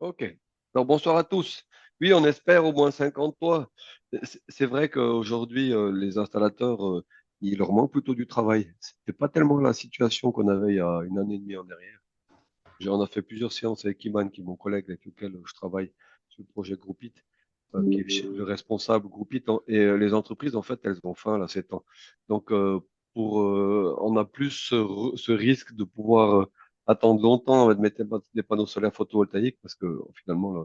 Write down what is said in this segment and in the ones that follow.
Ok. Alors, bonsoir à tous. Oui, on espère au moins 50 toits. C'est vrai qu'aujourd'hui, les installateurs, il leur manque plutôt du travail. C'était pas tellement la situation qu'on avait il y a une année et demie en arrière. On a fait plusieurs séances avec Iman, qui est mon collègue avec lequel je travaille sur le projet Groupit, qui est le responsable Groupit. Et les entreprises, en fait, elles ont faim là, ces temps. Donc, on a plus ce risque de pouvoir attendre longtemps avec de mettre des panneaux solaires photovoltaïques parce que finalement, là,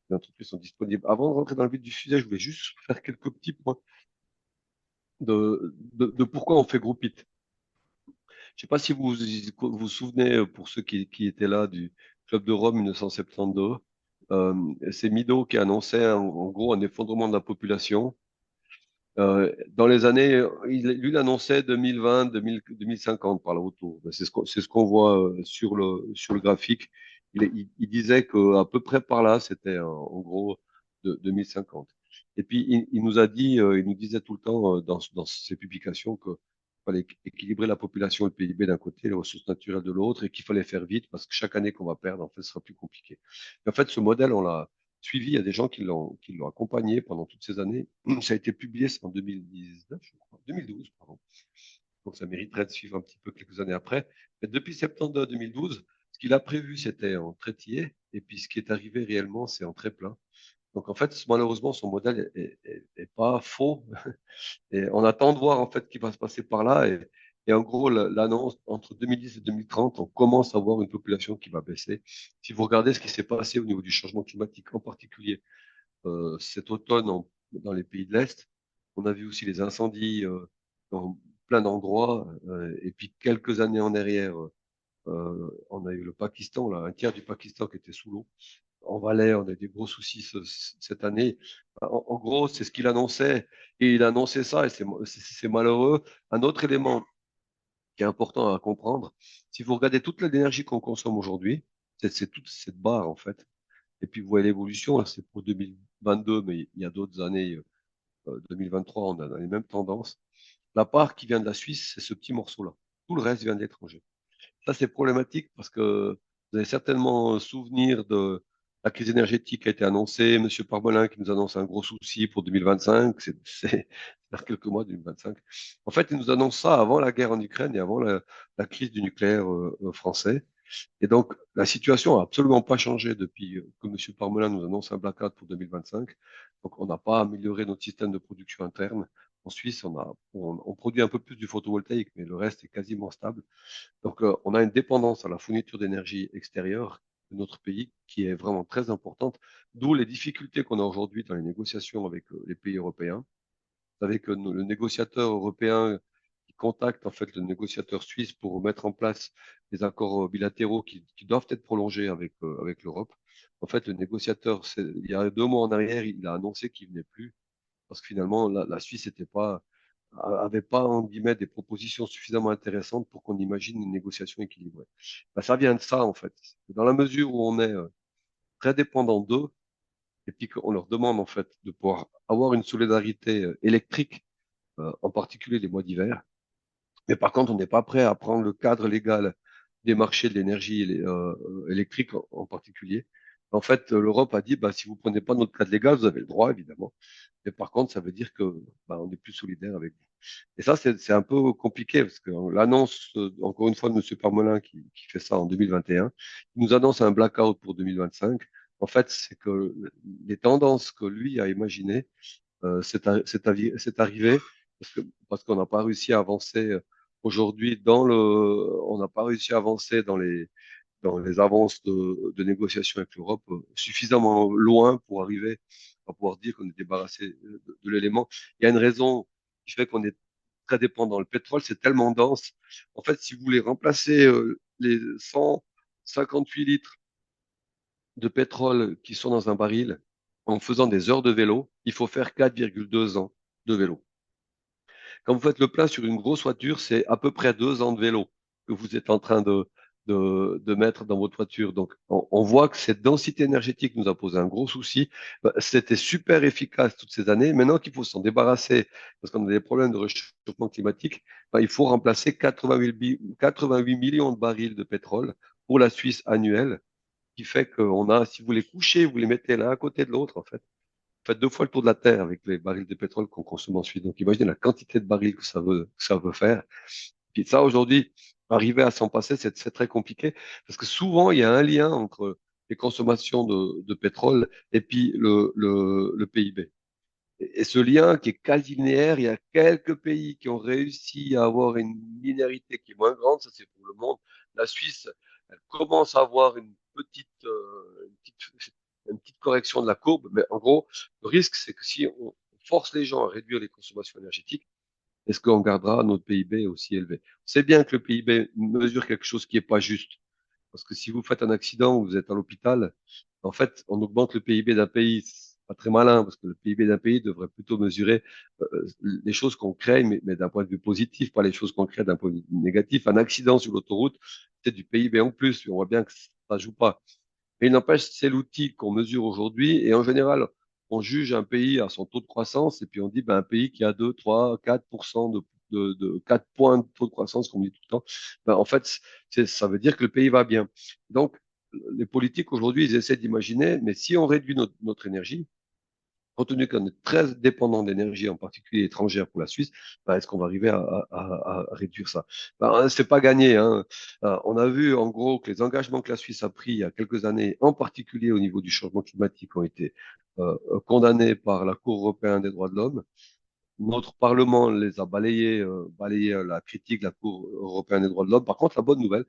les entreprises sont disponibles. Avant de rentrer dans le vif du sujet, je voulais juste faire quelques petits points de pourquoi on fait Groupit. Je sais pas si vous souvenez, pour ceux qui étaient là, du Club de Rome 1972, c'est Mido qui annonçait en gros un effondrement de la population. Dans les années, lui, il annonçait 2020, 2050 par là autour. Ben, c'est ce qu'on voit sur le graphique. Il disait qu'à peu près par là, c'était en gros 2050. Et puis, il nous a dit, il nous disait tout le temps dans ses publications que fallait équilibrer la population et le PIB d'un côté, les ressources naturelles de l'autre, et qu'il fallait faire vite parce que chaque année qu'on va perdre, en fait, ce sera plus compliqué. Et en fait, ce modèle, on l'a suivi. Il y a des gens qui l'ont accompagné pendant toutes ces années. Ça a été publié en 2019, je crois, 2012, pardon. Donc ça mériterait de suivre un petit peu quelques années après. Mais depuis septembre 2012, ce qu'il a prévu, c'était en trétier, et puis ce qui est arrivé réellement, c'est en très plein. Donc en fait, malheureusement, son modèle est pas faux. Et on attend de voir en fait ce qui va se passer par là. Et en gros, l'annonce entre 2010 et 2030, on commence à voir une population qui va baisser. Si vous regardez ce qui s'est passé au niveau du changement climatique, en particulier cet automne dans les pays de l'Est. On a vu aussi les incendies dans plein d'endroits. Et puis quelques années en arrière, on a eu le Pakistan, là, un tiers du Pakistan qui était sous l'eau. En Valais, on a eu des gros soucis cette année. En gros, c'est ce qu'il annonçait. Et il annonçait ça, et c'est malheureux. Un autre élément qui est important à comprendre, si vous regardez toute l'énergie qu'on consomme aujourd'hui, c'est toute cette barre, en fait. Et puis, vous voyez l'évolution, là, c'est pour 2022, mais il y a d'autres années, 2023, on a les mêmes tendances. La part qui vient de la Suisse, c'est ce petit morceau-là. Tout le reste vient de l'étranger. Ça, c'est problématique parce que vous avez certainement un souvenir de la crise énergétique qui a été annoncée. Monsieur Parmelin qui nous annonce un gros souci pour 2025. C'est vers quelques mois, 2025. En fait, il nous annonce ça avant la guerre en Ukraine et avant la crise du nucléaire français. Et donc, la situation a absolument pas changé depuis que Monsieur Parmelin nous annonce un blackout pour 2025. Donc, on n'a pas amélioré notre système de production interne. En Suisse, on produit un peu plus du photovoltaïque, mais le reste est quasiment stable. Donc, on a une dépendance à la fourniture d'énergie extérieure de notre pays qui est vraiment très importante, d'où les difficultés qu'on a aujourd'hui dans les négociations avec les pays européens. Vous savez que le négociateur européen qui contacte en fait le négociateur suisse pour mettre en place des accords bilatéraux qui doivent être prolongés avec l'Europe. En fait, le négociateur, il y a 2 mois en arrière, il a annoncé qu'il venait plus parce que finalement, la Suisse avait pas, en guillemets, des propositions suffisamment intéressantes pour qu'on imagine une négociation équilibrée. Ben, ça vient de ça, en fait. Dans la mesure où on est très dépendant d'eux, et puis qu'on leur demande, en fait, de pouvoir avoir une solidarité électrique, en particulier les mois d'hiver. Mais par contre, on n'est pas prêt à prendre le cadre légal des marchés de l'énergie électrique en particulier. En fait, l'Europe a dit, bah, si vous prenez pas notre cadre légal, vous avez le droit, évidemment. Mais par contre, ça veut dire que bah, on est plus solidaire avec vous. Et ça, c'est un peu compliqué parce que l'annonce, encore une fois, de M. Parmelin qui fait ça en 2021, il nous annonce un blackout pour 2025. En fait, c'est que les tendances que lui a imaginées, c'est arrivé parce qu'on n'a pas réussi à avancer aujourd'hui on n'a pas réussi à avancer dans les avances de négociations avec l'Europe suffisamment loin pour arriver à pouvoir dire qu'on est débarrassé de l'élément. Il y a une raison qui fait qu'on est très dépendant. Le pétrole, c'est tellement dense. En fait, si vous voulez remplacer les 158 litres de pétrole qui sont dans un baril en faisant des heures de vélo, il faut faire 4,2 ans de vélo. Quand vous faites le plein sur une grosse voiture, c'est à peu près 2 ans de vélo que vous êtes en train de mettre dans votre voiture. Donc, on voit que cette densité énergétique nous a posé un gros souci. Bah, c'était super efficace toutes ces années. Maintenant qu'il faut s'en débarrasser, parce qu'on a des problèmes de réchauffement climatique, bah, il faut remplacer 88 millions de barils de pétrole pour la Suisse annuelle. qui fait qu'on a, si vous les couchez, vous les mettez l'un à côté de l'autre, en fait. Vous faites 2 fois le tour de la Terre avec les barils de pétrole qu'on consomme ensuite. Donc, imaginez la quantité de barils que ça veut faire. Puis ça, aujourd'hui, arriver à s'en passer, c'est très compliqué parce que souvent, il y a un lien entre les consommations de pétrole et puis le PIB. Et ce lien qui est quasi linéaire, il y a quelques pays qui ont réussi à avoir une linéarité qui est moins grande, ça c'est pour le monde. La Suisse, elle commence à avoir une petite correction de la courbe, mais en gros, le risque, c'est que si on force les gens à réduire les consommations énergétiques, est-ce qu'on gardera notre PIB aussi élevé? C'est bien que le PIB mesure quelque chose qui n'est pas juste. Parce que si vous faites un accident ou vous êtes à l'hôpital, en fait, on augmente le PIB d'un pays. C'est pas très malin parce que le PIB d'un pays devrait plutôt mesurer les choses qu'on crée, mais d'un point de vue positif, pas les choses qu'on crée d'un point de vue négatif. Un accident sur l'autoroute, c'est du PIB en plus. On voit bien que ça joue pas. Mais il n'empêche, c'est l'outil qu'on mesure aujourd'hui. Et en général, on juge un pays à son taux de croissance et puis on dit ben, un pays qui a 2, 3, 4% de 4 points de taux de croissance, comme on dit tout le temps, ben, en fait, ça veut dire que le pays va bien. Donc, les politiques aujourd'hui, ils essaient d'imaginer, mais si on réduit notre énergie, compte tenu qu'on est très dépendant d'énergie, en particulier étrangère pour la Suisse, ben, est-ce qu'on va arriver à réduire ça? Ben, c'est pas gagné, hein. On a vu en gros que les engagements que la Suisse a pris il y a quelques années, en particulier au niveau du changement climatique, ont été condamnés par la Cour européenne des droits de l'homme. Notre Parlement les a balayé la critique de la Cour européenne des droits de l'homme. Par contre, la bonne nouvelle,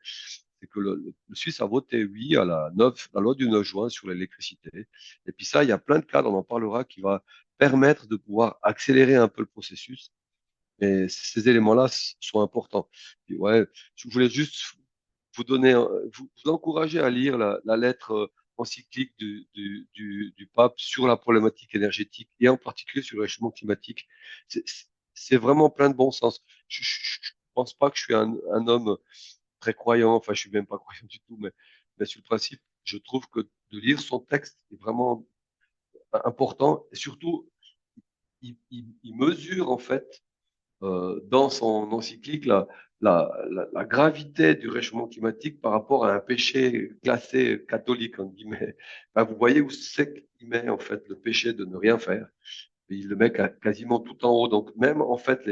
c'est que le Suisse a voté oui à la loi du 9 juin sur l'électricité. Et puis ça, il y a plein de cadres, on en parlera, qui va permettre de pouvoir accélérer un peu le processus. Et ces éléments-là sont importants. Puis ouais, je voulais juste vous donner, vous encourager à lire la lettre encyclique du pape sur la problématique énergétique et en particulier sur le réchauffement climatique. C'est c'est vraiment plein de bon sens. Je pense pas que je suis un homme très croyant, enfin je suis même pas croyant du tout, mais sur le principe, je trouve que de lire son texte est vraiment important et surtout, il mesure en fait dans son encyclique la gravité du réchauffement climatique par rapport à un péché classé catholique, entre guillemets. Ben, vous voyez où c'est qu'il met en fait le péché de ne rien faire. Et il le met quasiment tout en haut. Donc même en fait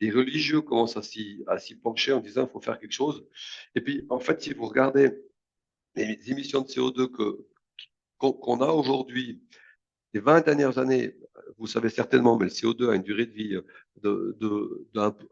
les religieux commencent à s'y pencher en disant il faut faire quelque chose. Et puis en fait, si vous regardez les émissions de CO2 qu'on a aujourd'hui, les 20 dernières années, vous savez certainement, mais le CO2 a une durée de vie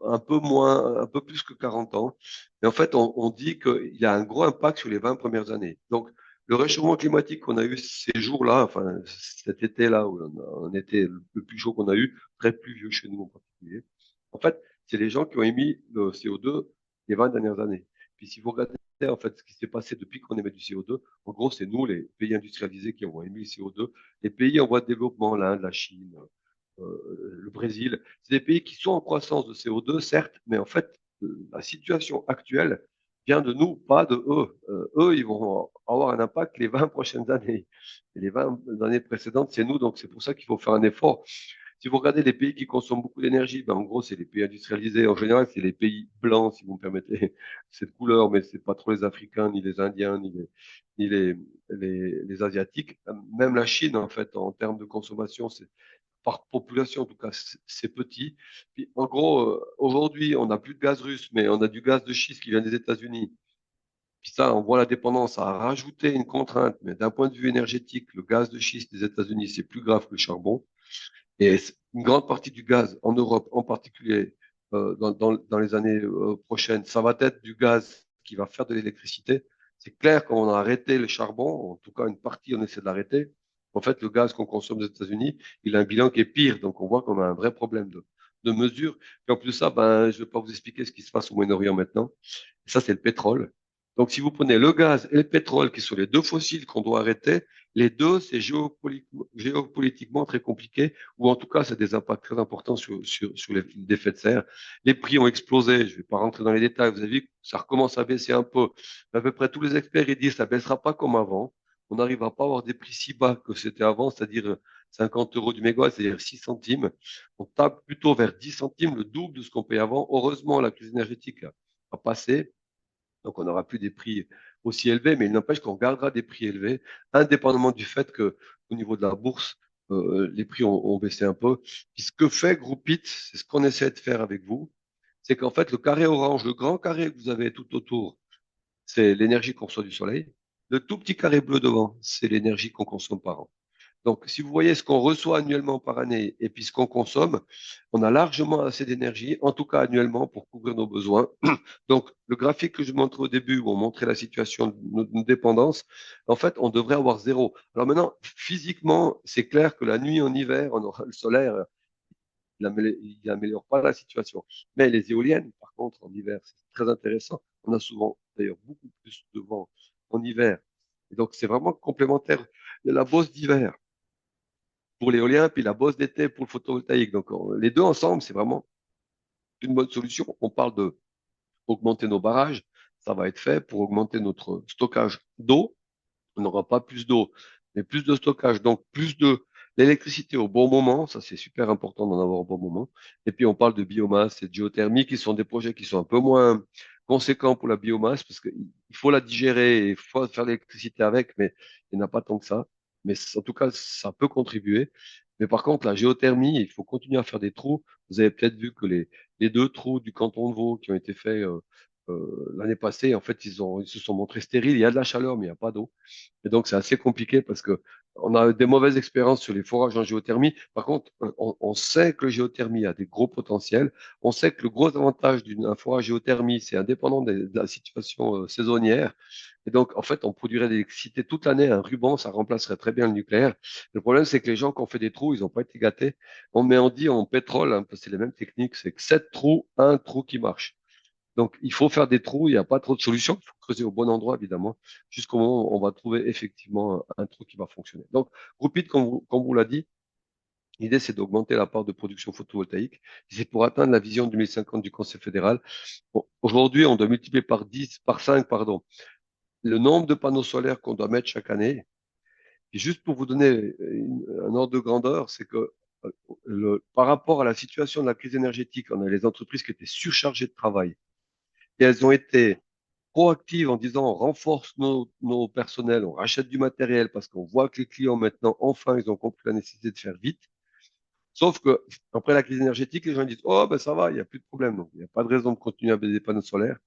un peu moins, un peu plus que 40 ans. Et en fait, on dit qu'il y a un gros impact sur les 20 premières années. Donc, le réchauffement climatique qu'on a eu ces jours-là, enfin, cet été-là, où on était le plus chaud qu'on a eu, très pluvieux chez nous en particulier. En fait, c'est les gens qui ont émis le CO2 les 20 dernières années. Puis si vous regardez en fait ce qui s'est passé depuis qu'on émet du CO2, en gros, c'est nous, les pays industrialisés, qui avons émis le CO2. Les pays en voie de développement, l'Inde, la Chine, le Brésil, c'est des pays qui sont en croissance de CO2, certes, mais en fait, la situation actuelle vient de nous, pas de eux. Eux, ils vont avoir un impact les 20 prochaines années. Et les 20 années précédentes, c'est nous, donc c'est pour ça qu'il faut faire un effort. Si vous regardez les pays qui consomment beaucoup d'énergie, ben en gros, c'est les pays industrialisés. En général, c'est les pays blancs, si vous me permettez cette couleur, mais c'est pas trop les Africains, ni les Indiens, ni les Asiatiques. Même la Chine, en fait, en termes de consommation, c'est par population, en tout cas, c'est petit. Puis, en gros, aujourd'hui, on n'a plus de gaz russe, mais on a du gaz de schiste qui vient des États-Unis. Puis ça, on voit la dépendance à rajouter une contrainte, mais d'un point de vue énergétique, le gaz de schiste des États-Unis, c'est plus grave que le charbon. Et une grande partie du gaz en Europe, en particulier dans les années prochaines, ça va être du gaz qui va faire de l'électricité. C'est clair qu'on a arrêté le charbon, en tout cas une partie, on essaie de l'arrêter. En fait, le gaz qu'on consomme aux États-Unis, il a un bilan qui est pire. Donc, on voit qu'on a un vrai problème de mesure. Et en plus de ça, ben, je ne vais pas vous expliquer ce qui se passe au Moyen-Orient maintenant. Ça, c'est le pétrole. Donc, si vous prenez le gaz et le pétrole, qui sont les deux fossiles qu'on doit arrêter, les deux, c'est géopolitiquement très compliqué, ou en tout cas, c'est des impacts très importants sur les effets de serre. Les prix ont explosé, je ne vais pas rentrer dans les détails, vous avez vu, ça recommence à baisser un peu. À peu près tous les experts, ils disent, ça baissera pas comme avant. On n'arrivera pas à avoir des prix si bas que c'était avant, c'est-à-dire 50 euros du mégawatt, c'est-à-dire 6 centimes. On tape plutôt vers 10 centimes, le double de ce qu'on payait avant. Heureusement, la crise énergétique a passé. Donc, on n'aura plus des prix aussi élevés, mais il n'empêche qu'on gardera des prix élevés, indépendamment du fait que au niveau de la bourse, les prix ont baissé un peu. Puis ce que fait Groupit, c'est ce qu'on essaie de faire avec vous, c'est qu'en fait, le carré orange, le grand carré que vous avez tout autour, c'est l'énergie qu'on reçoit du soleil. Le tout petit carré bleu devant, c'est l'énergie qu'on consomme par an. Donc, si vous voyez ce qu'on reçoit annuellement par année et puis ce qu'on consomme, on a largement assez d'énergie, en tout cas annuellement, pour couvrir nos besoins. Donc, le graphique que je montrais au début, où on montrait la situation de notre dépendance, en fait, on devrait avoir zéro. Alors maintenant, physiquement, c'est clair que la nuit en hiver, on aura le solaire, il n'améliore pas la situation. Mais les éoliennes, par contre, en hiver, c'est très intéressant. On a souvent, d'ailleurs, beaucoup plus de vent en hiver. Et donc, c'est vraiment complémentaire. Il y a la bosse d'hiver pour l'éolien, puis la bosse d'été pour le photovoltaïque. Donc, les deux ensemble, c'est vraiment une bonne solution. On parle de augmenter nos barrages. Ça va être fait pour augmenter notre stockage d'eau. On n'aura pas plus d'eau, mais plus de stockage, donc plus de l'électricité au bon moment. Ça, c'est super important d'en avoir au bon moment. Et puis, on parle de biomasse et de géothermie, qui sont des projets qui sont un peu moins conséquents pour la biomasse, parce qu'il faut la digérer, il faut faire l'électricité avec, mais il n'y en a pas tant que ça. Mais en tout cas, ça peut contribuer. Mais par contre, la géothermie, il faut continuer à faire des trous. Vous avez peut-être vu que les deux trous du canton de Vaud qui ont été faits l'année passée, en fait, ils se sont montrés stériles. Il y a de la chaleur, mais il n'y a pas d'eau. Et donc, c'est assez compliqué parce que on a des mauvaises expériences sur les forages en géothermie. Par contre, on sait que le géothermie a des gros potentiels. On sait que le gros avantage d'un forage géothermie, c'est indépendant de la situation saisonnière. Et donc, en fait, on produirait de l'électricité toute l'année. Un ruban, ça remplacerait très bien le nucléaire. Le problème, c'est que les gens qui ont fait des trous, ils n'ont pas été gâtés. On dit en pétrole, hein, parce que c'est les mêmes techniques, c'est que 7 trous, un trou qui marche. Donc, il faut faire des trous, il n'y a pas trop de solutions. Il faut creuser au bon endroit, évidemment, jusqu'au moment où on va trouver effectivement un trou qui va fonctionner. Donc, Groupit, comme vous l'a dit, l'idée, c'est d'augmenter la part de production photovoltaïque. C'est pour atteindre la vision 2050 du Conseil fédéral. Bon, aujourd'hui, on doit multiplier par 10, par 5, pardon, le nombre de panneaux solaires qu'on doit mettre chaque année. Et juste pour vous donner un ordre de grandeur, c'est que par rapport à la situation de la crise énergétique, on a les entreprises qui étaient surchargées de travail et elles ont été proactive en disant on renforce nos personnels, on rachète du matériel parce qu'on voit que les clients maintenant, enfin, ils ont compris la nécessité de faire vite. Sauf que après la crise énergétique, les gens disent oh ben ça va, il n'y a plus de problème, donc il n'y a pas de raison de continuer à baisser des panneaux solaires.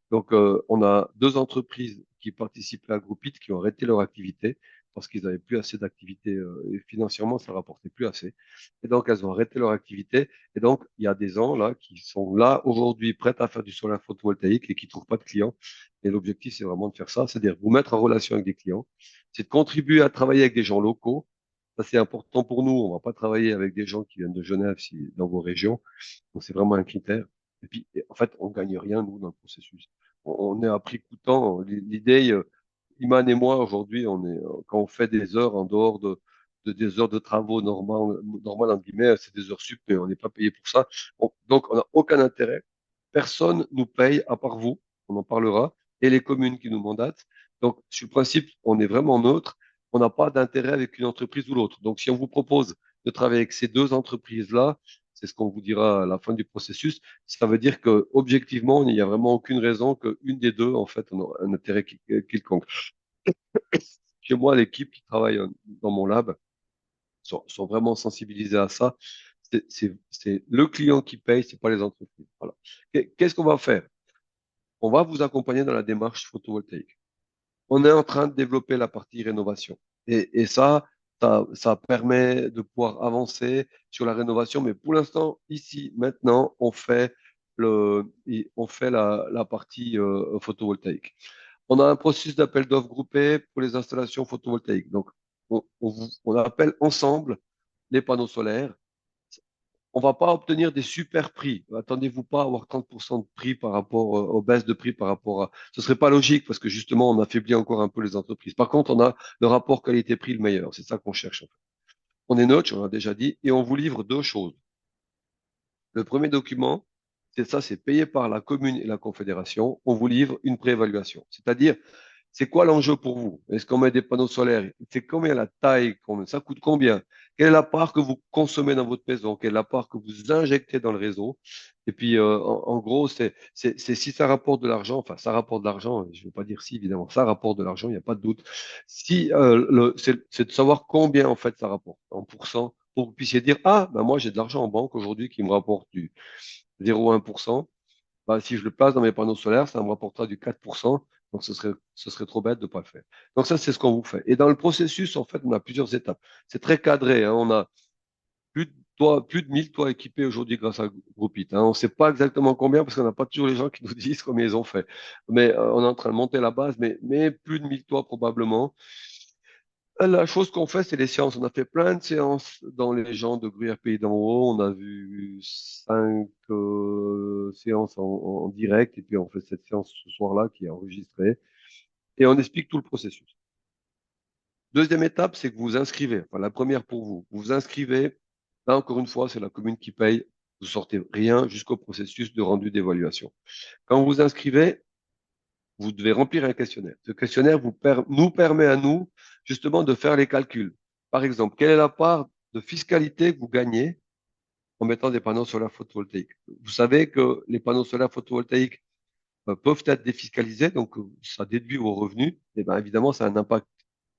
Donc on a deux entreprises qui participaient à Groupit qui ont arrêté leur activité parce qu'ils n'avaient plus assez d'activité et financièrement ça rapportait plus assez. Et donc elles ont arrêté leur activité. Et donc il y a des gens là qui sont là aujourd'hui prêts à faire du solaire photovoltaïque et qui trouvent pas de clients. Et l'objectif c'est vraiment de faire ça, c'est-à-dire vous mettre en relation avec des clients, c'est de contribuer à travailler avec des gens locaux. Ça, c'est important pour nous. On va pas travailler avec des gens qui viennent de Genève dans vos régions. Donc, c'est vraiment un critère. Et puis, en fait, on gagne rien, nous, dans le processus. On est à prix coûtant. L'idée, Iman et moi, aujourd'hui, quand on fait des heures en dehors des heures de travaux normales, entre guillemets, c'est des heures sup, mais on n'est pas payé pour ça. Donc, on n'a aucun intérêt. Personne nous paye à part vous. On en parlera. Et les communes qui nous mandatent. Donc, sur le principe, on est vraiment neutre. On n'a pas d'intérêt avec une entreprise ou l'autre. Donc, si on vous propose de travailler avec ces deux entreprises-là, c'est ce qu'on vous dira à la fin du processus. Ça veut dire que objectivement, il n'y a vraiment aucune raison qu'une des deux, en fait, ait un intérêt quelconque. Chez moi, l'équipe qui travaille dans mon lab sont vraiment sensibilisés à ça. C'est le client qui paye, c'est pas les entreprises. Voilà. Qu'est-ce qu'on va faire? On va vous accompagner dans la démarche photovoltaïque. On est en train de développer la partie rénovation. Et ça permet de pouvoir avancer sur la rénovation. Mais pour l'instant, ici, maintenant, on fait la partie photovoltaïque. On a un processus d'appel d'offres groupé pour les installations photovoltaïques. Donc, on appelle ensemble les panneaux solaires. On va pas obtenir des super prix. Attendez-vous pas à avoir 30% de prix par rapport aux baisses de prix par rapport à. Ce serait pas logique parce que justement, on affaiblit encore un peu les entreprises. Par contre, on a le rapport qualité-prix le meilleur. C'est ça qu'on cherche, en fait. On est neutre, on l'a déjà dit, et on vous livre deux choses. Le premier document, c'est payé par la commune et la confédération. On vous livre une préévaluation. C'est-à-dire, C'est quoi l'enjeu pour vous? Est-ce qu'on met des panneaux solaires? C'est combien la taille? Ça coûte combien? Quelle est la part que vous consommez dans votre maison? Quelle est la part que vous injectez dans le réseau? Et puis, en gros, c'est si ça rapporte de l'argent, enfin, ça rapporte de l'argent, je ne veux pas dire si, évidemment, ça rapporte de l'argent, il n'y a pas de doute. Si, c'est de savoir combien, en fait, ça rapporte en pourcent, pour que vous puissiez dire, ah, ben moi, j'ai de l'argent en banque aujourd'hui qui me rapporte du 0,1%. Bah, si je le place dans mes panneaux solaires, ça me rapportera du 4%. Donc, ce serait trop bête de ne pas le faire. Donc, ça, c'est ce qu'on vous fait. Et dans le processus, en fait, on a plusieurs étapes. C'est très cadré, hein. On a plus de 1000 toits équipés aujourd'hui grâce à Groupit, hein. On ne sait pas exactement combien parce qu'on n'a pas toujours les gens qui nous disent combien ils ont fait. Mais on est en train de monter la base, mais plus de 1000 toits probablement. La chose qu'on fait, c'est les séances. On a fait plein de séances dans les gens de Gruyère Pays d'en Haut. On a vu 5 séances en direct et puis on fait cette séance ce soir-là qui est enregistrée et on explique tout le processus. Deuxième étape, c'est que vous vous inscrivez. Enfin, la première pour vous. Vous vous inscrivez. Là, encore une fois, c'est la commune qui paye. Vous sortez rien jusqu'au processus de rendu d'évaluation. Quand vous vous inscrivez, vous devez remplir un questionnaire. Ce questionnaire nous permet à nous, justement, de faire les calculs. Par exemple, quelle est la part de fiscalité que vous gagnez en mettant des panneaux solaires photovoltaïques? Vous savez que les panneaux solaires photovoltaïques peuvent être défiscalisés, donc ça déduit vos revenus. Et bien évidemment, ça a un impact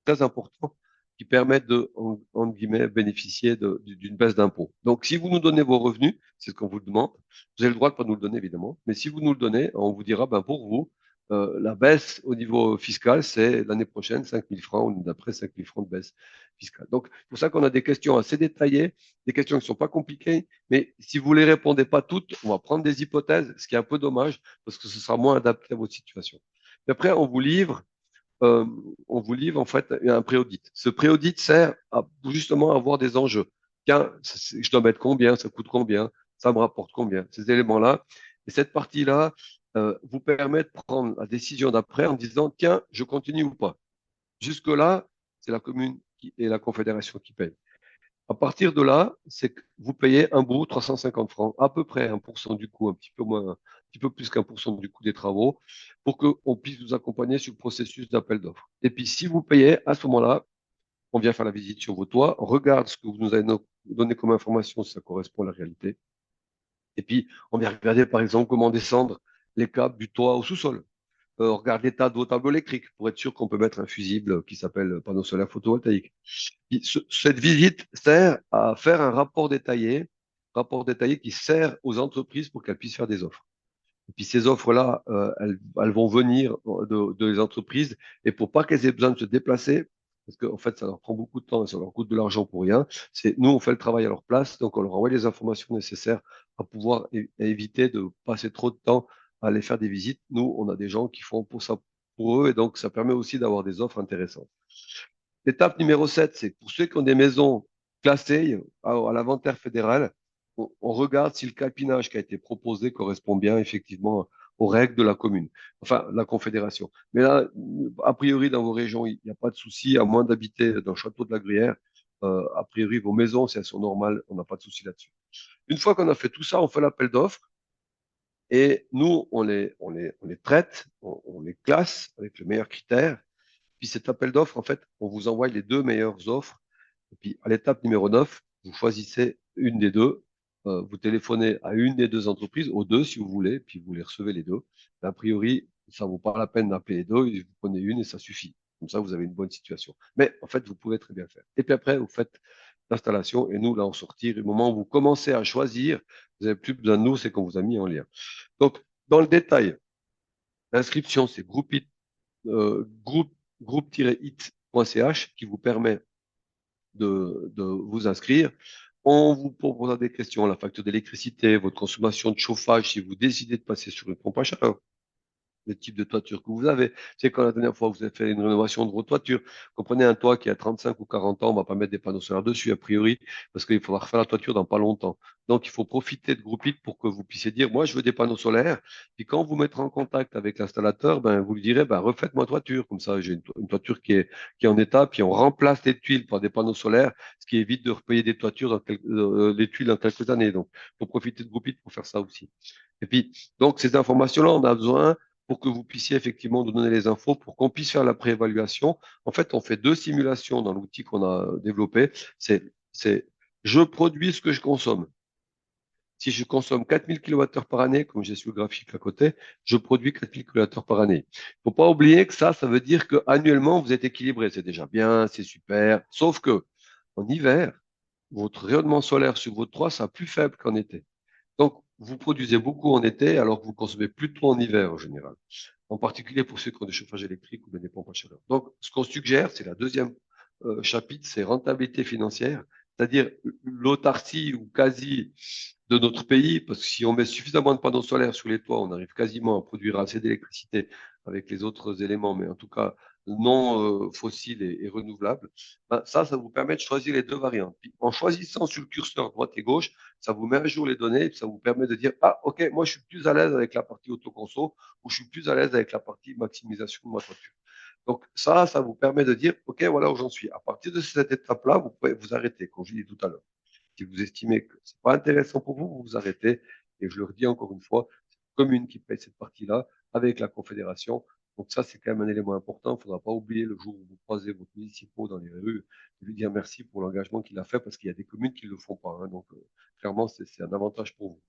très importants qui permettent de, entre guillemets, bénéficier d'une baisse d'impôt. Donc, si vous nous donnez vos revenus, c'est ce qu'on vous demande, vous avez le droit de pas nous le donner, évidemment, mais si vous nous le donnez, on vous dira, ben, pour vous, la baisse au niveau fiscal, c'est l'année prochaine 5 000 francs, ou d'après 5 000 francs de baisse fiscale. Donc, c'est pour ça qu'on a des questions assez détaillées, des questions qui ne sont pas compliquées, mais si vous les répondez pas toutes, on va prendre des hypothèses, ce qui est un peu dommage, parce que ce sera moins adapté à votre situation. Et après, euh, on vous livre en fait un préaudit. Ce préaudit sert à justement avoir des enjeux. Tiens, je dois mettre combien, ça coûte combien, ça me rapporte combien, ces éléments-là. Et cette partie-là vous permet de prendre la décision d'après en disant, tiens, je continue ou pas. Jusque-là, c'est la commune et la confédération qui payent. À partir de là, c'est que vous payez un bout, 350 francs, à peu près 1% du coût, un petit peu moins, un petit peu plus qu'1% du coût des travaux, pour qu'on puisse vous accompagner sur le processus d'appel d'offres. Et puis, si vous payez, à ce moment-là, on vient faire la visite sur vos toits, on regarde ce que vous nous avez donné comme information, si ça correspond à la réalité. Et puis, on vient regarder, par exemple, comment descendre les câbles du toit au sous-sol. On regarde l'état de vos tableaux électriques pour être sûr qu'on peut mettre un fusible qui s'appelle panneau solaire photovoltaïque. Cette visite sert à faire un rapport détaillé qui sert aux entreprises pour qu'elles puissent faire des offres. Et puis ces offres-là, elles vont venir de les entreprises et pour pas qu'elles aient besoin de se déplacer, parce qu'en fait, ça leur prend beaucoup de temps et ça leur coûte de l'argent pour rien. C'est nous, on fait le travail à leur place, donc on leur envoie les informations nécessaires à pouvoir éviter de passer trop de temps à aller faire des visites. Nous, on a des gens qui font pour ça pour eux et donc ça permet aussi d'avoir des offres intéressantes. L'étape numéro 7, c'est pour ceux qui ont des maisons classées à l'inventaire fédéral, on regarde si le calpinage qui a été proposé correspond bien effectivement aux règles de la commune, enfin la confédération. Mais là, a priori, dans vos régions, il n'y a pas de souci, à moins d'habiter dans le château de la Gruyère. A priori, vos maisons, si elles sont normales, on n'a pas de souci là-dessus. Une fois qu'on a fait tout ça, on fait l'appel d'offres et nous, on les traite, on les classe avec le meilleur critère. Puis cet appel d'offres, en fait, on vous envoie les deux meilleures offres. Et puis à l'étape numéro 9, vous choisissez une des deux. Vous téléphonez à une des deux entreprises, aux deux si vous voulez, puis vous les recevez les deux. Mais a priori, ça ne vaut pas la peine d'appeler les deux, vous prenez une et ça suffit. Comme ça, vous avez une bonne situation. Mais en fait, vous pouvez très bien faire. Et puis après, vous faites l'installation et nous, là, on sortir. Et au moment où vous commencez à choisir, vous n'avez plus besoin de nous, c'est qu'on vous a mis en lien. Donc, dans le détail, l'inscription, c'est groupe, groupe-it.ch qui vous permet de vous inscrire. On vous proposera des questions, la facture d'électricité, votre consommation de chauffage, si vous décidez de passer sur une pompe à chaleur, le type de toiture que vous avez. C'est quand la dernière fois vous avez fait une rénovation de votre toiture, comprenez un toit qui a 35 ou 40 ans, on va pas mettre des panneaux solaires dessus a priori, parce qu'il faudra refaire la toiture dans pas longtemps. Donc il faut profiter de Groupit pour que vous puissiez dire, moi je veux des panneaux solaires, puis quand vous mettrez en contact avec l'installateur, ben vous lui direz, ben refaites-moi toiture, comme ça j'ai une toiture qui est en état, puis on remplace les tuiles par des panneaux solaires, ce qui évite de repayer des toitures les tuiles dans quelques années. Donc, il faut profiter de Groupit pour faire ça aussi. Et puis, donc, ces informations-là, on a besoin pour que vous puissiez effectivement nous donner les infos, pour qu'on puisse faire la préévaluation. En fait, on fait deux simulations dans l'outil qu'on a développé. C'est je produis ce que je consomme. Si je consomme 4000 kWh par année, comme j'ai sur le graphique à côté, je produis 4000 kWh par année. Il ne faut pas oublier que ça veut dire que annuellement vous êtes équilibré. C'est déjà bien, c'est super. Sauf que en hiver, votre rayonnement solaire sur votre toit sera plus faible qu'en été. Donc, vous produisez beaucoup en été alors que vous consommez plus trop en hiver en général. En particulier pour ceux qui ont des chauffages électriques ou des pompes à chaleur. Donc, ce qu'on suggère, c'est la deuxième chapitre, c'est rentabilité financière, c'est-à-dire l'autarcie ou quasi de notre pays, parce que si on met suffisamment de panneaux solaires sur les toits, on arrive quasiment à produire assez d'électricité avec les autres éléments, mais en tout cas non fossiles et renouvelables. Ben, ça vous permet de choisir les deux variantes. Puis, en choisissant sur le curseur droite et gauche, ça vous met à jour les données, et ça vous permet de dire, ah, ok, moi je suis plus à l'aise avec la partie autoconso, ou je suis plus à l'aise avec la partie maximisation de ma toiture. Donc ça vous permet de dire, ok, voilà où j'en suis. À partir de cette étape-là, vous pouvez vous arrêter, comme je l'ai dit tout à l'heure. Si vous estimez que c'est pas intéressant pour vous, vous vous arrêtez. Et je le redis encore une fois, c'est la commune qui paye cette partie-là avec la confédération. Donc ça, c'est quand même un élément important. Il ne faudra pas oublier le jour où vous croisez votre municipal dans les rues, de lui dire merci pour l'engagement qu'il a fait parce qu'il y a des communes qui ne le font pas. Hein. Donc clairement, c'est un avantage pour vous.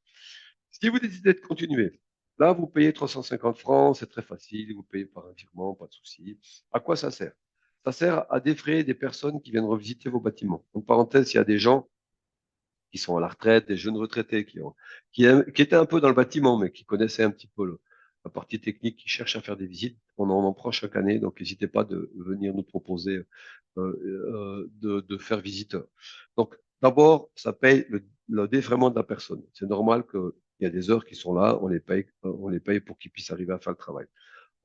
Si vous décidez de continuer, là, vous payez 350 francs, c'est très facile, vous payez par un virement, pas de souci. À quoi ça sert? Ça sert à défrayer des personnes qui viennent revisiter vos bâtiments. En parenthèse, il y a des gens qui sont à la retraite, des jeunes retraités qui étaient un peu dans le bâtiment, mais qui connaissaient un petit peu la partie technique, qui cherchent à faire des visites. On en prend chaque année, donc n'hésitez pas de venir nous proposer de faire visiteur. Donc, d'abord, ça paye le défraiement de la personne. C'est normal qu'il y a des heures qui sont là, on les paye pour qu'ils puissent arriver à faire le travail.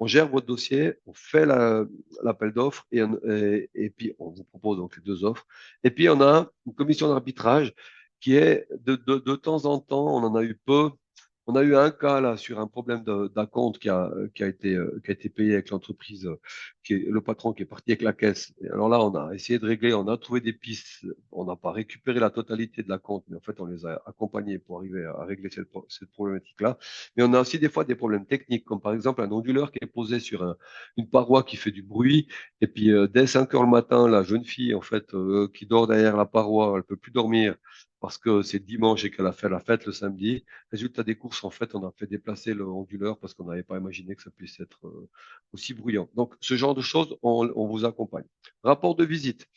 On gère votre dossier, on fait l'appel d'offres et puis on vous propose donc les deux offres. Et puis on a une commission d'arbitrage qui est de temps en temps, on en a eu peu. On a eu un cas là sur un problème d'acompte qui a été payé avec l'entreprise, qui est le patron qui est parti avec la caisse. Et alors là, on a essayé de régler, on a trouvé des pistes. On n'a pas récupéré la totalité de l'acompte, mais en fait, on les a accompagnés pour arriver à régler cette problématique-là. Mais on a aussi des fois des problèmes techniques, comme par exemple un onduleur qui est posé sur une paroi qui fait du bruit. Et puis dès 5 heures le matin, la jeune fille en fait qui dort derrière la paroi, elle peut plus dormir parce que c'est dimanche et qu'elle a fait la fête le samedi. Résultat des courses, en fait, on a fait déplacer le onduleur parce qu'on n'avait pas imaginé que ça puisse être aussi bruyant. Donc ce genre de choses, on vous accompagne. Rapport de visite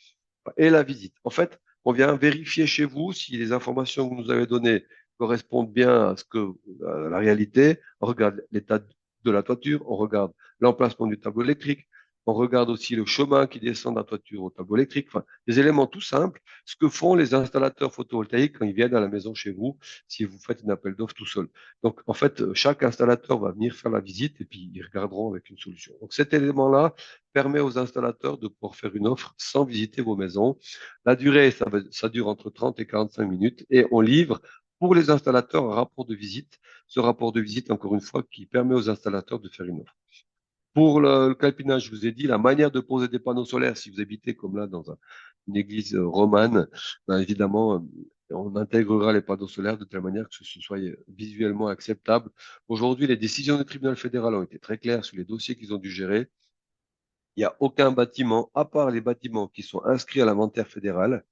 et la visite. En fait, on vient vérifier chez vous si les informations que vous nous avez données correspondent bien à la réalité. On regarde l'état de la toiture, on regarde l'emplacement du tableau électrique, on regarde aussi le chemin qui descend de la toiture au tableau électrique. Enfin, des éléments tout simples, ce que font les installateurs photovoltaïques quand ils viennent à la maison chez vous, si vous faites un appel d'offres tout seul. Donc, en fait, chaque installateur va venir faire la visite et puis ils regarderont avec une solution. Donc, cet élément-là permet aux installateurs de pouvoir faire une offre sans visiter vos maisons. La durée, ça dure entre 30 et 45 minutes et on livre pour les installateurs un rapport de visite. Ce rapport de visite, encore une fois, qui permet aux installateurs de faire une offre. Pour le calpinage, je vous ai dit, la manière de poser des panneaux solaires, si vous habitez comme là dans une église romane, ben évidemment, on intégrera les panneaux solaires de telle manière que ce soit visuellement acceptable. Aujourd'hui, les décisions du tribunal fédéral ont été très claires sur les dossiers qu'ils ont dû gérer. Il n'y a aucun bâtiment, à part les bâtiments qui sont inscrits à l'inventaire fédéral,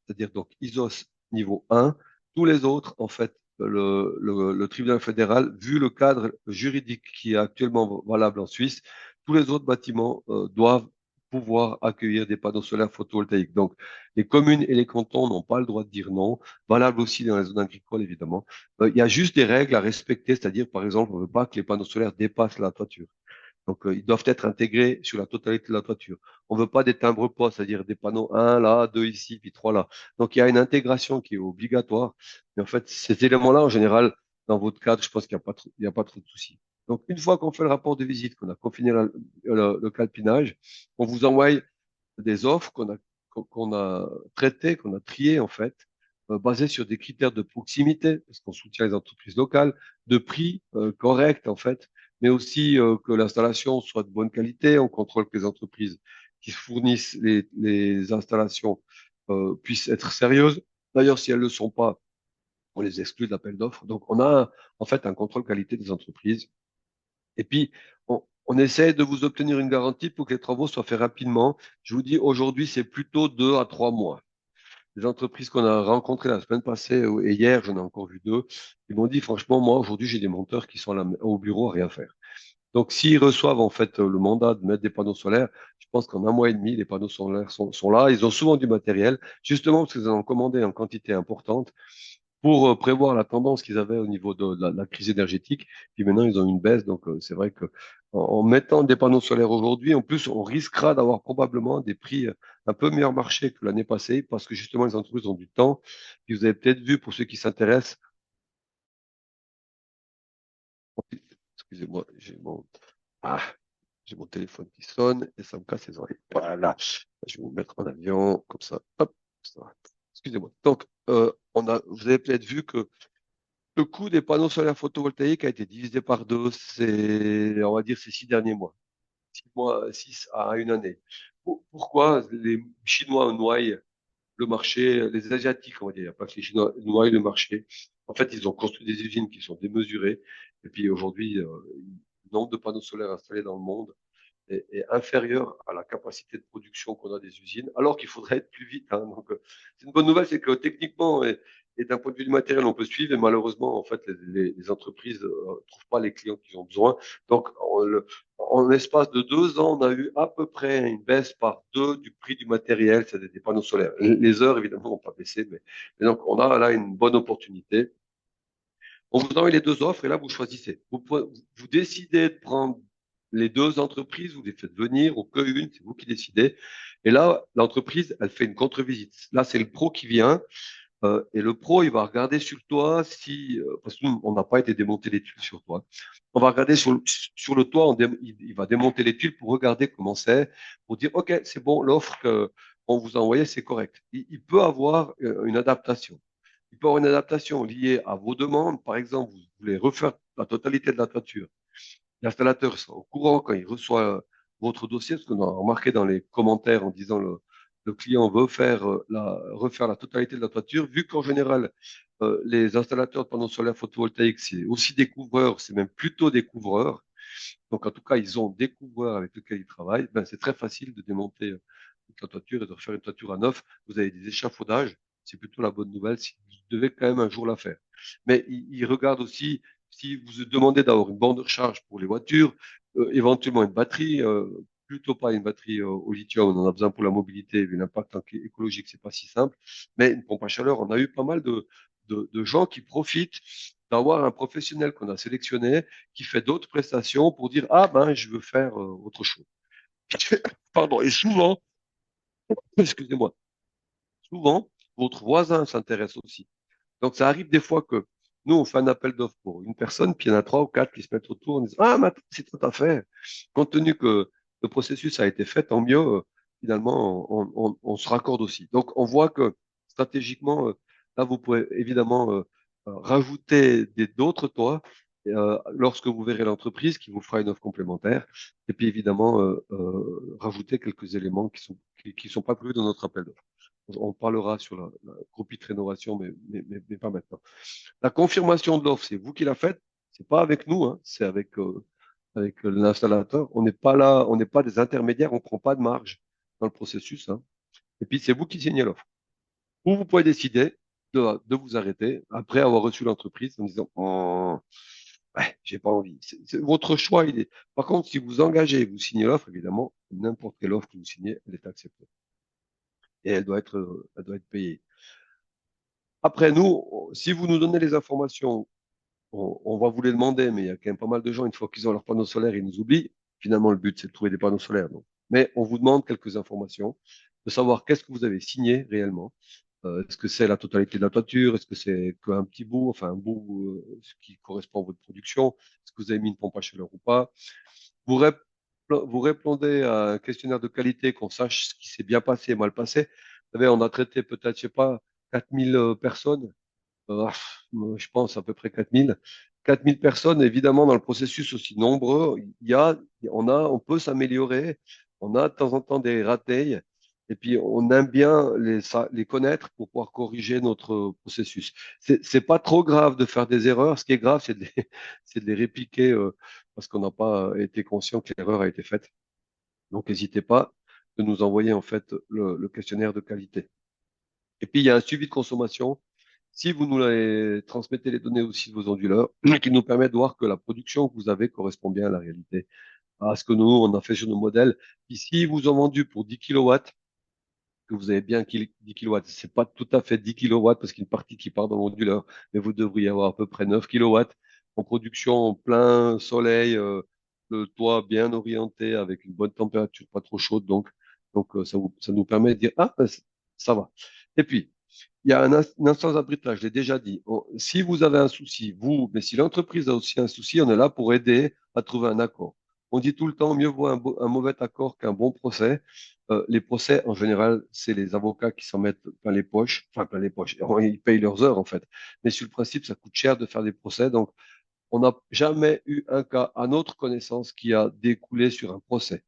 c'est-à-dire donc ISOS niveau 1, tous les autres, en fait, le tribunal fédéral, vu le cadre juridique qui est actuellement valable en Suisse, tous les autres bâtiments doivent pouvoir accueillir des panneaux solaires photovoltaïques. Donc, les communes et les cantons n'ont pas le droit de dire non, valable aussi dans les zones agricoles, évidemment. Il y a juste des règles à respecter, c'est-à-dire, par exemple, on ne veut pas que les panneaux solaires dépassent la toiture. Donc, ils doivent être intégrés sur la totalité de la toiture. On ne veut pas des timbres postes, c'est-à-dire des panneaux un là, deux ici, puis trois là. Donc, il y a une intégration qui est obligatoire. Mais en fait, ces éléments-là, en général, dans votre cadre, je pense qu'il n'y a pas trop, il y a pas trop de soucis. Donc, une fois qu'on fait le rapport de visite, qu'on a confiné le calpinage, on vous envoie des offres qu'on a traitées, qu'on a triées, en fait, basées sur des critères de proximité, parce qu'on soutient les entreprises locales, de prix correct, en fait, mais aussi que l'installation soit de bonne qualité. On contrôle que les entreprises qui fournissent les installations puissent être sérieuses. D'ailleurs, si elles ne le sont pas, on les exclut de l'appel d'offres. Donc, on a en fait un contrôle qualité des entreprises Et puis, on essaie de vous obtenir une garantie pour que les travaux soient faits rapidement. Je vous dis, aujourd'hui, c'est plutôt 2 à 3 mois. Les entreprises qu'on a rencontrées la semaine passée et hier, j'en ai encore vu deux, ils m'ont dit, franchement, moi, aujourd'hui, j'ai des monteurs qui sont au bureau à rien faire. Donc, s'ils reçoivent en fait le mandat de mettre des panneaux solaires, je pense qu'en un mois et demi, les panneaux solaires sont là. Ils ont souvent du matériel, justement parce qu'ils en ont commandé en quantité importante pour prévoir la tendance qu'ils avaient au niveau de la crise énergétique. Puis maintenant, ils ont une baisse. Donc, c'est vrai que en mettant des panneaux solaires aujourd'hui, en plus, on risquera d'avoir probablement des prix un peu meilleur marché que l'année passée parce que justement, les entreprises ont du temps. Puis vous avez peut-être vu, pour ceux qui s'intéressent, excusez-moi, ah, j'ai mon téléphone qui sonne et ça me casse les oreilles. Voilà. Je vais vous mettre en avion, comme ça. Hop, ça va. Excusez-moi. Donc, vous avez peut-être vu que le coût des panneaux solaires photovoltaïques a été divisé par deux, on va dire, ces 6 derniers mois. 6 mois, 6 à 1 année. Pourquoi les Chinois noient le marché, les Asiatiques, on va dire, il n'y a pas que les Chinois noient le marché. En fait, ils ont construit des usines qui sont démesurées. Et puis aujourd'hui, le nombre de panneaux solaires installés dans le monde est inférieur à la capacité de production qu'on a des usines, alors qu'il faudrait être plus vite. Hein. Donc, c'est une bonne nouvelle, c'est que techniquement et d'un point de vue du matériel, on peut suivre, et malheureusement, en fait, les entreprises trouvent pas les clients qu'ils ont besoin. Donc, en l'espace de 2 ans, on a eu à peu près une baisse par deux du prix du matériel, c'est-à-dire des panneaux solaires. Les heures, évidemment, n'ont pas baissé, mais donc, on a là une bonne opportunité. On vous envoie les deux offres et là, vous choisissez. Vous décidez de prendre les deux entreprises, vous les faites venir ou qu'une, c'est vous qui décidez. Et là, l'entreprise, elle fait une contre-visite. Là, c'est le pro qui vient et le pro, il va regarder sur toi si, parce que nous, on n'a pas été démonter les tuiles sur toi. On va regarder sur le toit, il va démonter les tuiles pour regarder comment c'est, pour dire, OK, c'est bon, l'offre qu'on vous a envoyée, c'est correct. Il peut avoir une adaptation. Il peut y avoir une adaptation liée à vos demandes. Par exemple, vous voulez refaire la totalité de la toiture. L'installateur sera au courant quand il reçoit votre dossier, parce qu'on a remarqué dans les commentaires en disant le client veut refaire la totalité de la toiture, vu qu'en général, les installateurs de panneaux solaires photovoltaïques, c'est aussi des couvreurs, c'est même plutôt des couvreurs. Donc, en tout cas, ils ont des couvreurs avec lesquels ils travaillent. Ben, c'est très facile de démonter toute la toiture et de refaire une toiture à neuf. Vous avez des échafaudages. C'est plutôt la bonne nouvelle si vous devez quand même un jour la faire. Mais ils regardent aussi si vous demandez d'avoir une borne de recharge pour les voitures, éventuellement une batterie, plutôt pas une batterie au lithium, on en a besoin pour la mobilité, vu l'impact écologique, c'est pas si simple. Mais une pompe à chaleur, on a eu pas mal de gens qui profitent d'avoir un professionnel qu'on a sélectionné qui fait d'autres prestations pour dire ah ben je veux faire autre chose. Pardon. Et souvent, excusez-moi, souvent votre voisin s'intéresse aussi. Donc ça arrive des fois que nous on fait un appel d'offres pour une personne, puis il y en a 3 ou 4 qui se mettent autour en disant ah mais attends, c'est tout à fait. Compte tenu que le processus a été fait, tant mieux. Finalement, on se raccorde aussi. Donc on voit que stratégiquement, là vous pouvez évidemment rajouter d'autres toits lorsque vous verrez l'entreprise qui vous fera une offre complémentaire, et puis évidemment rajouter quelques éléments qui sont pas prévus dans notre appel d'offres. On parlera sur la groupie de rénovation, mais pas maintenant. La confirmation de l'offre, c'est vous qui la faites. C'est pas avec nous, hein, c'est avec l'installateur. On n'est pas là, on n'est pas des intermédiaires, on prend pas de marge dans le processus. Hein. Et puis c'est vous qui signez l'offre. Ou vous pouvez décider de vous arrêter après avoir reçu l'entreprise en disant oh, ouais, j'ai pas envie. C'est votre choix. Par contre, si vous engagez et vous signez l'offre, évidemment, n'importe quelle offre que vous signez, elle est acceptée et elle doit être payée. Après, nous, si vous nous donnez les informations, on va vous les demander, mais il y a quand même pas mal de gens, une fois qu'ils ont leurs panneaux solaires, ils nous oublient. Finalement, le but, c'est de trouver des panneaux solaires. Donc. Mais on vous demande quelques informations, de savoir qu'est-ce que vous avez signé réellement. Est-ce que c'est la totalité de la toiture? Est-ce que c'est qu'un petit bout, enfin un bout ce qui correspond à votre production? Est-ce que vous avez mis une pompe à chaleur ou pas? Vous, rép- vous répondez à un questionnaire de qualité, qu'on sache ce qui s'est bien passé et mal passé. Vous savez, on a traité peut-être, je sais pas, 4000 personnes. Euh, je pense à peu près 4000. 4000 personnes, évidemment, dans le processus aussi nombreux, on peut s'améliorer. On a de temps en temps des ratés. Et puis, on aime bien les connaître pour pouvoir corriger notre processus. C'est pas trop grave de faire des erreurs. Ce qui est grave, c'est de les, c'est de les répliquer parce qu'on n'a pas été conscient que l'erreur a été faite. Donc, n'hésitez pas de nous envoyer en fait le questionnaire de qualité. Et puis, il y a un suivi de consommation. Si vous nous transmettez les données aussi de vos onduleurs, qui nous permet de voir que la production que vous avez correspond bien à la réalité, à ce que nous, on a fait sur nos modèles. Puis, si vous ont vendu pour 10 kilowatts, que vous avez bien 10 kilowatts, c'est pas tout à fait 10 kilowatts parce qu'il y a une partie qui part dans l'onduleur, mais vous devriez avoir à peu près 9 kilowatts en production en plein soleil, le toit bien orienté avec une bonne température, pas trop chaude donc ça nous permet de dire ah ben, ça va. Et puis il y a une instance d'arbitrage, je l'ai déjà dit. Si vous avez un souci, vous, mais si l'entreprise a aussi un souci, on est là pour aider à trouver un accord. On dit tout le temps, mieux vaut un mauvais accord qu'un bon procès. Les procès, en général, c'est les avocats qui s'en mettent plein les poches, enfin plein les poches. Ils payent leurs heures, en fait. Mais sur le principe, ça coûte cher de faire des procès. Donc, on n'a jamais eu un cas, à notre connaissance, qui a découlé sur un procès.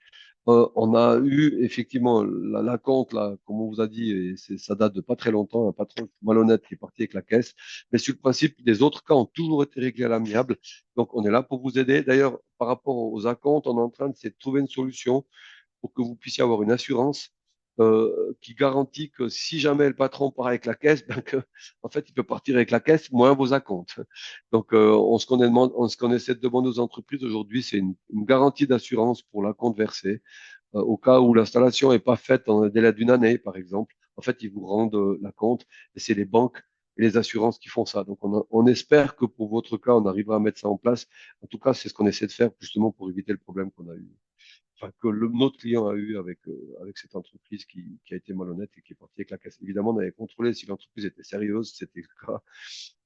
On a eu effectivement la compte, là, comme on vous a dit, et ça date de pas très longtemps, un patron malhonnête qui est parti avec la caisse. Mais sur le principe, les autres cas ont toujours été réglés à l'amiable. Donc, on est là pour vous aider. D'ailleurs, par rapport aux acomptes, on est en train de trouver une solution pour que vous puissiez avoir une assurance qui garantit que si jamais le patron part avec la caisse, ben que, en fait, il peut partir avec la caisse moins vos acomptes. Donc, ce qu'on essaie de demander aux entreprises aujourd'hui, c'est une garantie d'assurance pour l'acompte versé au cas où l'installation n'est pas faite dans un délai d'une année, par exemple. En fait, ils vous rendent l'acompte et c'est les banques et les assurances qui font ça. Donc, on espère que pour votre cas, on arrivera à mettre ça en place. En tout cas, c'est ce qu'on essaie de faire justement pour éviter le problème qu'on a eu, enfin, que notre client a eu avec cette entreprise qui a été malhonnête et qui est partie avec la caisse. Évidemment, on avait contrôlé si l'entreprise était sérieuse, c'était le cas,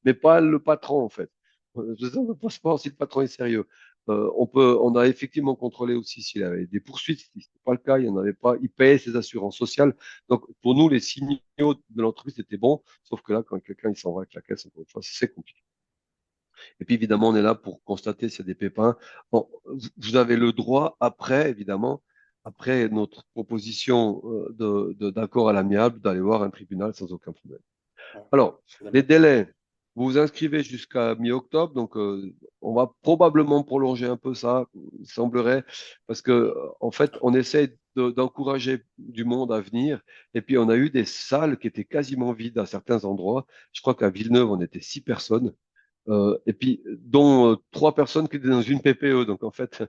mais pas le patron en fait. Je ne veux pas savoir si le patron est sérieux. On a effectivement contrôlé aussi s'il avait des poursuites. Si ce n'était pas le cas, il n'y en avait pas. Il payait ses assurances sociales. Donc, pour nous, les signaux de l'entreprise étaient bons. Sauf que là, quand quelqu'un il s'en va avec la caisse, encore une fois, c'est compliqué. Et puis, évidemment, on est là pour constater s'il y a des pépins. Bon, vous avez le droit, après, évidemment, après notre proposition d'accord à l'amiable, d'aller voir un tribunal sans aucun problème. Ah, Alors, les finalement. délais, vous vous inscrivez jusqu'à mi-octobre, donc on va probablement prolonger un peu ça, il semblerait, parce que en fait, on essaie d'encourager du monde à venir, et puis on a eu des salles qui étaient quasiment vides à certains endroits. Je crois qu'à Villeneuve, on était 6 personnes. Et puis, dont 3 personnes qui étaient dans une PPE. Donc, en fait,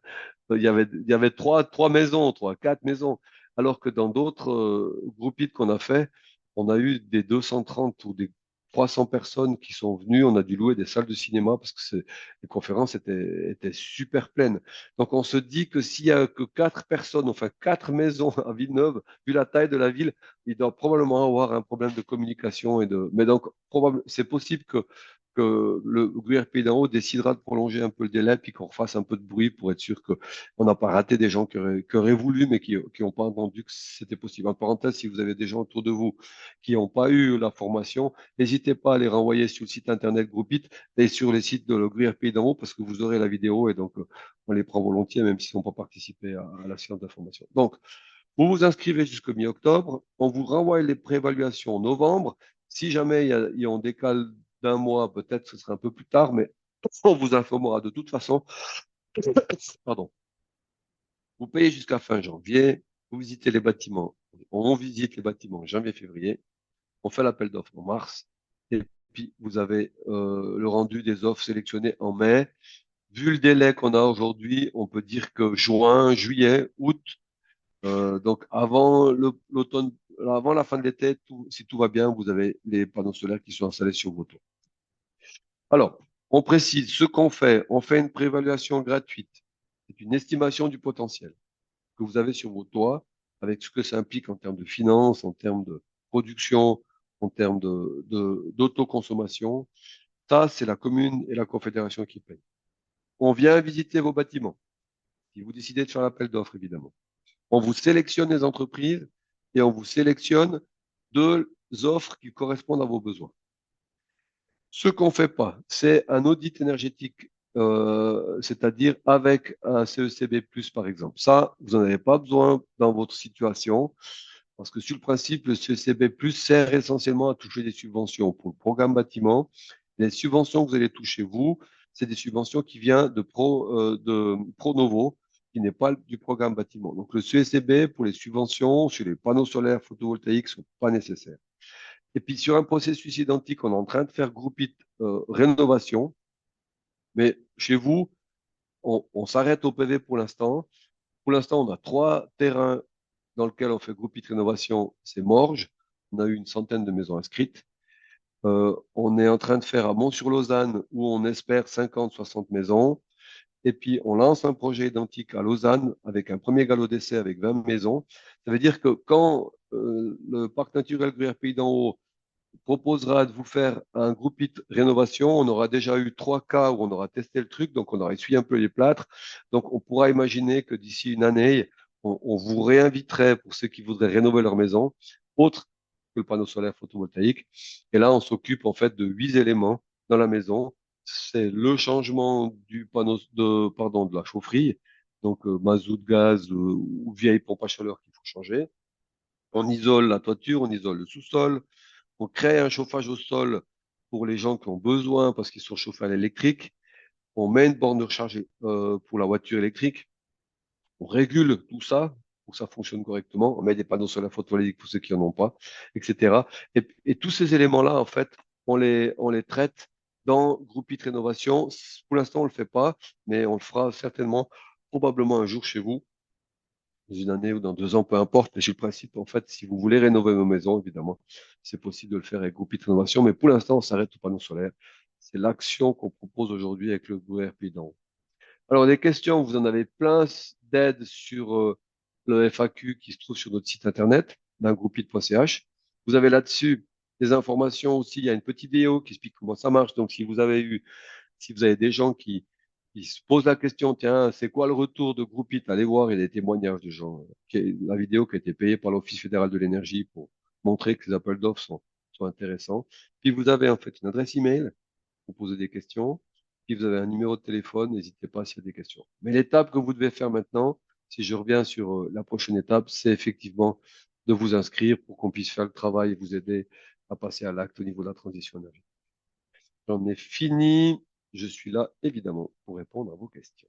il y avait trois maisons, 4 maisons. Alors que dans d'autres groupites qu'on a fait, on a eu des 230 ou des 300 personnes qui sont venues. On a dû louer des salles de cinéma parce que les conférences étaient super pleines. Donc, on se dit que s'il y a que 4 personnes, enfin 4 maisons à Villeneuve, vu la taille de la ville, il doit probablement avoir un problème de communication mais donc, c'est possible que le gouvernement Pays d'en haut décidera de prolonger un peu le délai, puis qu'on refasse un peu de bruit pour être sûr qu'on n'a pas raté des gens qui auraient voulu, mais qui n'ont pas entendu que c'était possible. En parenthèse, si vous avez des gens autour de vous qui n'ont pas eu la formation, n'hésitez pas à les renvoyer sur le site internet Groupit et sur les sites de le gouvernement Pays d'en haut, parce que vous aurez la vidéo et donc on les prend volontiers, même s'ils n'ont pas participé à la séance d'information. Donc, vous vous inscrivez jusqu'au mi-octobre, on vous renvoie les préévaluations en novembre. Si jamais on décale d'un mois, peut-être ce sera un peu plus tard, mais on vous informera de toute façon. Pardon. Vous payez jusqu'à fin janvier, vous visitez les bâtiments. On visite les bâtiments en janvier-février, on fait l'appel d'offres en mars, et puis vous avez le rendu des offres sélectionnées en mai. Vu le délai qu'on a aujourd'hui, on peut dire que juin, juillet, août, donc l'automne, avant la fin de l'été, si tout va bien, vous avez les panneaux solaires qui sont installés sur vos toits. Alors, on précise ce qu'on fait. On fait une préévaluation gratuite. C'est une estimation du potentiel que vous avez sur vos toits, avec ce que ça implique en termes de finances, en termes de production, en termes d'autoconsommation. Ça, c'est la commune et la confédération qui payent. On vient visiter vos bâtiments. Si vous décidez de faire l'appel d'offres, évidemment. On vous sélectionne les entreprises et on vous sélectionne deux offres qui correspondent à vos besoins. Ce qu'on ne fait pas, c'est un audit énergétique, c'est-à-dire avec un CECB+, par exemple. Ça, vous n'en avez pas besoin dans votre situation, parce que sur le principe, le CECB+, sert essentiellement à toucher des subventions pour le programme bâtiment. Les subventions que vous allez toucher, vous, c'est des subventions qui viennent de Pronovo, qui n'est pas du programme bâtiment. Donc le CECB pour les subventions sur les panneaux solaires photovoltaïques sont pas nécessaires. Et puis sur un processus identique, on est en train de faire groupit rénovation, mais chez vous, on s'arrête au PV pour l'instant. Pour l'instant, on a 3 terrains dans lesquels on fait groupit rénovation, c'est Morges. On a eu une centaine de maisons inscrites. On est en train de faire à Mont-sur-Lausanne où on espère 50-60 maisons. Et puis, on lance un projet identique à Lausanne avec un premier galop d'essai avec 20 maisons. Ça veut dire que quand le parc naturel Gruyère Pays d'en Haut proposera de vous faire un groupit rénovation, on aura déjà eu 3 cas où on aura testé le truc, donc on aura essuyé un peu les plâtres. Donc, on pourra imaginer que d'ici une année, on vous réinviterait pour ceux qui voudraient rénover leur maison, autre que le panneau solaire photovoltaïque. Et là, on s'occupe en fait de 8 éléments dans la maison. C'est le changement du panneau de la chaufferie, donc mazout, gaz ou vieille pompe à chaleur qu'il faut changer. On isole la toiture, on isole le sous-sol, on crée un chauffage au sol pour les gens qui ont besoin parce qu'ils sont chauffés à l'électrique. On met une borne de recharge pour la voiture électrique. On régule tout ça pour que ça fonctionne correctement. On met des panneaux solaires photovoltaïques pour ceux qui n'en ont pas, etc. Et tous ces éléments-là, en fait, on les traite dans Groupit Rénovation. Pour l'instant, on le fait pas, mais on le fera certainement, probablement un jour chez vous, dans une année ou dans 2 ans, peu importe. Mais j'ai le principe, en fait, si vous voulez rénover vos maisons, évidemment, c'est possible de le faire avec Groupit Rénovation. Mais pour l'instant, on s'arrête aux panneaux solaires. C'est l'action qu'on propose aujourd'hui avec le GouRP. Alors, des questions, vous en avez plein d'aides sur le FAQ qui se trouve sur notre site internet, dunggroupit.ch. Vous avez là-dessus des informations aussi. Il y a une petite vidéo qui explique comment ça marche. Donc, si vous avez des gens qui se posent la question, tiens, c'est quoi le retour de Groupit? Allez voir, il y a des témoignages de gens. La vidéo qui a été payée par l'Office fédéral de l'énergie pour montrer que les appels d'offres sont intéressants. Puis vous avez en fait une adresse email pour poser des questions. Si vous avez un numéro de téléphone, n'hésitez pas s'il y a des questions. Mais l'étape que vous devez faire maintenant, si je reviens sur la prochaine étape, c'est effectivement de vous inscrire pour qu'on puisse faire le travail et vous aider à passer à l'acte au niveau de la transition énergétique. J'en ai fini. Je suis là, évidemment, pour répondre à vos questions.